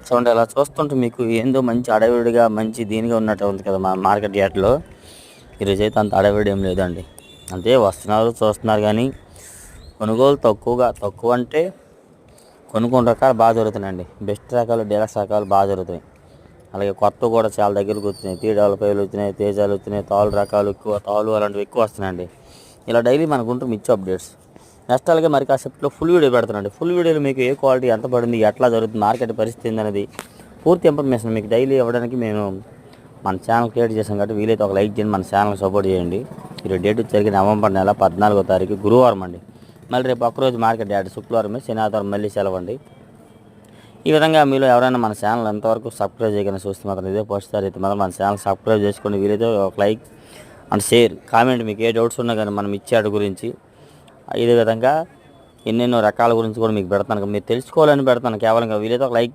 చూడండి అలా చూస్తుంటే మీకు ఏందో మంచి అడవిడిగా మంచి దీనిగా ఉన్నట్టు ఉంది కదా మా మార్కెట్ యార్డ్లో. ఈరోజు అయితే అంత అడవిడి ఏం లేదండి. అంతే వస్తున్నారు చూస్తున్నారు కానీ కొనుగోలు తక్కువ అంటే కొన్ని రకాలు బాగా దొరుకుతున్నాయండి. బెస్ట్ రకాలు డీలక్స్ రకాలు బాగా దొరుకుతాయి. అలాగే కొత్త కూడా చాలా దగ్గరకు వచ్చినాయి. తీడాల పైలు వచ్చినాయి, తేజాలు వచ్చినాయి, తాళ్ళు రకాలు ఎక్కువ, తాళ్ళు అలాంటివి ఎక్కువ వస్తున్నాయండి. ఇలా డైలీ మనకు ఉంటుంది మిర్చి అప్డేట్స్. నెక్స్ట్ అలాగే మరి కాసేపులో ఫుల్ వీడియో పెడుతున్నాండి. ఫుల్ వీడియోలో మీకు ఏ క్వాలిటీ ఎంత పడింది, ఎట్లా జరుగుతుంది, మార్కెట్ పరిస్థితి ఏందనేది పూర్తి ఇన్ఫర్మేషన్ మీకు డైలీ ఇవ్వడానికి మేము మన ఛానల్ క్రియేట్ చేసాం కాబట్టి వీలైతే ఒక లైక్ చేయండి, మన ఛానల్ సపోర్ట్ చేయండి. ఈరోజు డేట్ వచ్చేసరికి నవంబర్ నెల 14వ తారీఖు గురువారం అండి. మళ్ళీ రేపు ఒక్కరోజు మార్కెట్ యార్డ్, శుక్రవారం శనివారం మళ్ళీ సెలవండి. ఈ విధంగా మీలో ఎవరైనా మన ఛానల్ ఎంతవరకు సబ్స్క్రైబ్ చేయకుండా చూస్తే మాత్రం ఇదే ఫస్ట్ సార్ అయితే మాత్రం మన ఛానల్ సబ్స్క్రైబ్ చేసుకోండి. వీలైతే ఒక లైక్ అండ్ షేర్ కామెంట్ మీకు ఏ డౌట్స్ ఉన్నా కానీ మనం ఇచ్చే అటు గురించి ఇదే విధంగా ఎన్నెన్నో రకాల గురించి కూడా మీకు పెడతాను. మీరు తెలుసుకోవాలని పెడతాను కేవలం వీలైతే ఒక లైక్